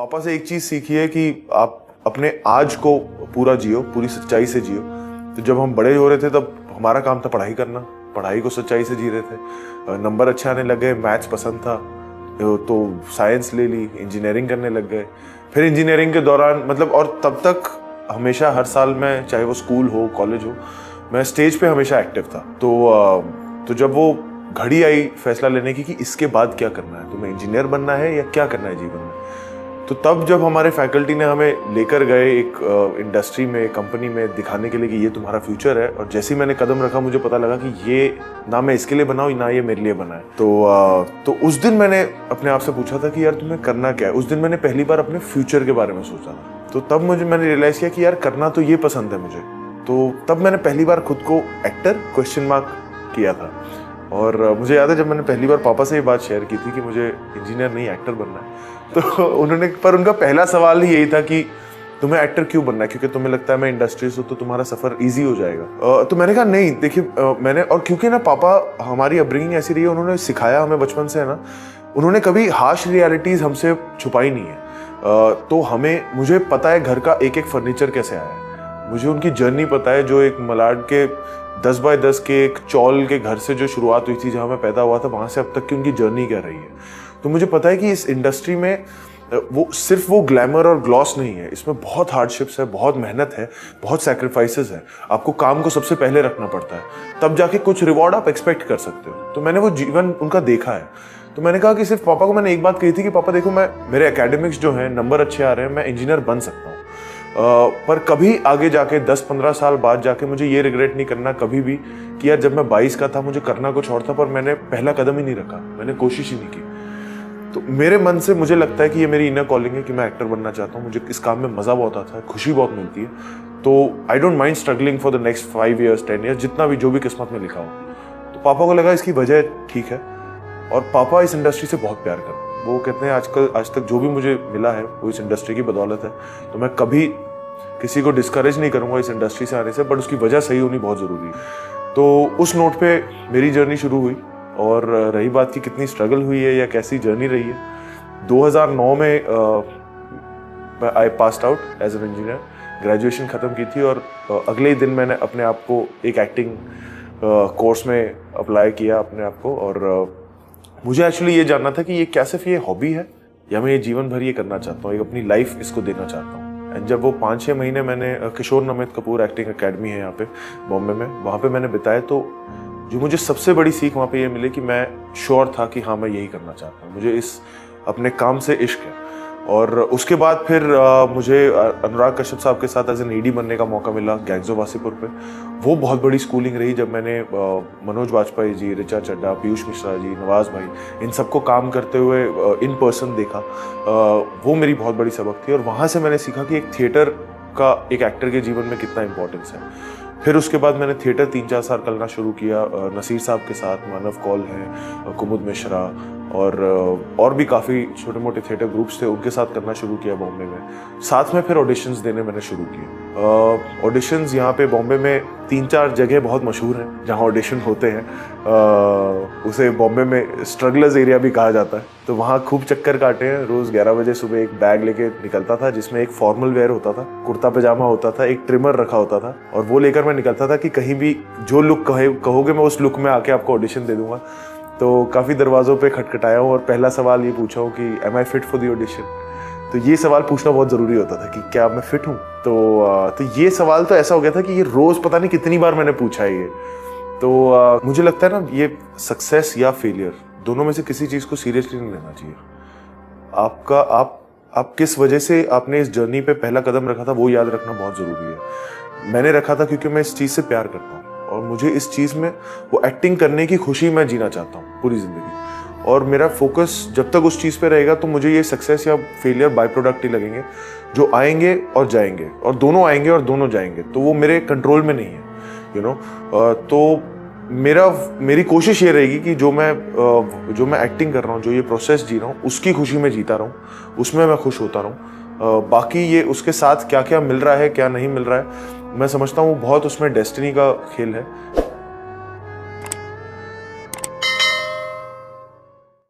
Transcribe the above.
पापा से एक चीज़ सीखी है कि आप अपने आज को पूरा जियो, पूरी सच्चाई से जियो। तो जब हम बड़े हो रहे थे तब हमारा काम था पढ़ाई करना, पढ़ाई को सच्चाई से जी रहे थे। नंबर अच्छे आने लग गए, मैथ्स पसंद था तो साइंस ले ली, इंजीनियरिंग करने लग गए। फिर इंजीनियरिंग के दौरान और तब तक हमेशा हर साल में, चाहे वो स्कूल हो कॉलेज हो, मैं स्टेज पे हमेशा एक्टिव था। तो जब वो घड़ी आई फैसला लेने की कि इसके बाद क्या करना है, तुम्हें इंजीनियर बनना है या क्या करना है जीवन में, तो तब जब हमारे फैकल्टी ने हमें लेकर गए एक इंडस्ट्री में, कंपनी में, दिखाने के लिए कि ये तुम्हारा फ्यूचर है, और जैसे ही मैंने कदम रखा मुझे पता लगा कि ये ना मैं इसके लिए बना हूं ना ये मेरे लिए बना है। तो उस दिन मैंने अपने आप से पूछा था कि यार तुम्हें करना क्या है। उस दिन मैंने पहली बार अपने फ्यूचर के बारे में सोचा था। तो तब मैंने रियलाइज किया कि यार करना तो ये पसंद है मुझे। तो तब मैंने पहली बार खुद को एक्टर क्वेश्चन मार्क किया था। और मुझे याद है जब मैंने पहली बार पापा से ये बात शेयर की थी कि मुझे इंजीनियर नहीं एक्टर बनना है, तो उनका पहला सवाल ही यही था कि तुम्हें एक्टर क्यों बनना है, क्योंकि तुम्हें लगता है मैं इंडस्ट्री से तो तुम्हारा सफर इजी हो जाएगा। तो मैंने कहा नहीं, देखिए मैंने, और क्योंकि ना पापा, हमारी अपब्रिंगिंग ऐसी रही है, उन्होंने सिखाया हमें बचपन से है ना, उन्होंने कभी हार्श रियलिटीज हमसे छुपाई नहीं है। तो मुझे पता है घर का एक एक फर्नीचर कैसे आया है, मुझे उनकी जर्नी पता है, जो एक मलाड के 10 बाय 10 के एक चौल के घर से जो शुरुआत हुई थी, जहाँ मैं पैदा हुआ था, वहाँ से अब तक की उनकी जर्नी क्या रही है। तो मुझे पता है कि इस इंडस्ट्री में वो सिर्फ वो ग्लैमर और ग्लॉस नहीं है, इसमें बहुत हार्डशिप्स है, बहुत मेहनत है, बहुत सैक्रिफाइसेस है। आपको काम को सबसे पहले रखना पड़ता है, तब जाके कुछ रिवॉर्ड आप एक्सपेक्ट कर सकते हो। तो मैंने वो जीवन उनका देखा है। तो मैंने कहा कि सिर्फ पापा को मैंने एक बात कही थी कि पापा देखो, मेरे एकेडमिक्स जो हैं, नंबर अच्छे आ रहे हैं, मैं इंजीनियर बन सकता हूँ, पर कभी आगे जाके 10-15 साल बाद जाके मुझे ये रिग्रेट नहीं करना कभी भी कि यार जब मैं 22 का था मुझे करना कुछ और था, पर मैंने पहला कदम ही नहीं रखा, मैंने कोशिश ही नहीं की। तो मेरे मन से मुझे लगता है कि ये मेरी इनर कॉलिंग है कि मैं एक्टर बनना चाहता हूँ। मुझे इस काम में मज़ा बहुत आता है, खुशी बहुत मिलती है। तो I don't mind struggling for the next 5 years 10 years, जितना भी जो भी किस्मत में लिखा हो। तो पापा को लगा इसकी वजह ठीक है, और पापा इस इंडस्ट्री से बहुत प्यार करते हैं। वो कहते हैं आज तक जो भी मुझे मिला है वो इस इंडस्ट्री की बदौलत है। तो मैं कभी किसी को डिस्करेज नहीं करूँगा इस इंडस्ट्री से आने से, बट उसकी वजह सही होनी बहुत ज़रूरी है। तो उस नोट पे मेरी जर्नी शुरू हुई। और रही बात कि कितनी स्ट्रगल हुई है या कैसी जर्नी रही है, 2009 में I passed out as an engineer, graduation ख़त्म की थी, और अगले ही दिन मैंने अपने आप को एक एक्टिंग कोर्स में अप्लाई किया अपने आप को। और मुझे एक्चुअली ये जानना था कि ये क्या सिर्फ ये हॉबी है या मैं ये जीवन भर ये करना चाहता हूँ, एक अपनी लाइफ इसको देना चाहता हूँ। एंड जब वो 5-6 महीने मैंने किशोर नमित कपूर एक्टिंग अकेडमी है यहाँ पे बॉम्बे में, वहाँ पे मैंने बिताए, तो जो मुझे सबसे बड़ी सीख वहाँ पे ये मिली कि मैं श्योर था कि हाँ मैं यही करना चाहता हूँ, मुझे इस अपने काम से इश्क है। और उसके बाद फिर मुझे अनुराग कश्यप साहब के साथ एज एन ईडी बनने का मौका मिला गैंग्स ऑफ वासीपुर पे। वो बहुत बड़ी स्कूलिंग रही जब मैंने मनोज वाजपेयी जी, ऋचा चड्ढा, पीयूष मिश्रा जी, नवाज भाई, इन सबको काम करते हुए इन पर्सन देखा। वो मेरी बहुत बड़ी सबक थी, और वहाँ से मैंने सीखा कि एक थिएटर का एक एक्टर के जीवन में कितना इंपॉर्टेंस है। फिर उसके बाद मैंने थिएटर 3-4 साल करना शुरू किया नसीर साहब के साथ, मानव कौल हैं, कुमुद मिश्रा, और भी काफ़ी छोटे मोटे थिएटर ग्रुप्स थे, उनके साथ करना शुरू किया बॉम्बे में। साथ में फिर ऑडिशंस देने मैंने शुरू किए। ऑडिशंस यहाँ पे बॉम्बे में 3-4 जगह बहुत मशहूर हैं जहाँ ऑडिशन होते हैं। उसे बॉम्बे में स्ट्रगलर्स एरिया भी कहा जाता है। तो वहाँ खूब चक्कर काटे हैं। रोज़ 11 बजे सुबह एक बैग लेके निकलता था जिसमें एक फॉर्मल वेयर होता था, कुर्ता पजामा होता था, एक ट्रिमर रखा होता था, और वो लेकर मैं निकलता था कि कहीं भी जो लुक कहोगे मैं उस लुक में आके आपको ऑडिशन दे दूंगा। तो काफ़ी दरवाज़ों पे खटखटाया हूँ, और पहला सवाल ये पूछा हूँ कि am I fit for the audition. तो ये सवाल पूछना बहुत ज़रूरी होता था कि क्या मैं फिट हूँ। तो ये सवाल तो ऐसा हो गया था कि ये रोज़ पता नहीं कितनी बार मैंने पूछा है ये। तो मुझे लगता है ना, ये सक्सेस या फेलियर दोनों में से किसी चीज़ को सीरियसली नहीं लेना चाहिए। आप किस वजह से आपने इस जर्नी पे पहला कदम रखा था वो याद रखना बहुत ज़रूरी है। मैंने रखा था क्योंकि मैं इस चीज़ से प्यार करता हूँ, और मुझे इस चीज़ में वो एक्टिंग करने की खुशी मैं जीना चाहता हूँ पूरी ज़िंदगी। और मेरा फोकस जब तक उस चीज़ पे रहेगा तो मुझे ये सक्सेस या फेलियर बाय प्रोडक्ट ही लगेंगे, जो आएंगे और जाएंगे, और दोनों आएंगे और दोनों जाएंगे। तो वो मेरे कंट्रोल में नहीं है, यू नो। तो मेरी कोशिश ये रहेगी कि जो मैं एक्टिंग कर रहा हूँ, जो ये प्रोसेस जी रहा हूँ, उसकी खुशी में जीता रहूँ, उसमें मैं खुश होता रहूँ। बाकी ये उसके साथ क्या क्या मिल रहा है, क्या नहीं मिल रहा है, मैं समझता हूँ बहुत उसमें डेस्टिनी का खेल है।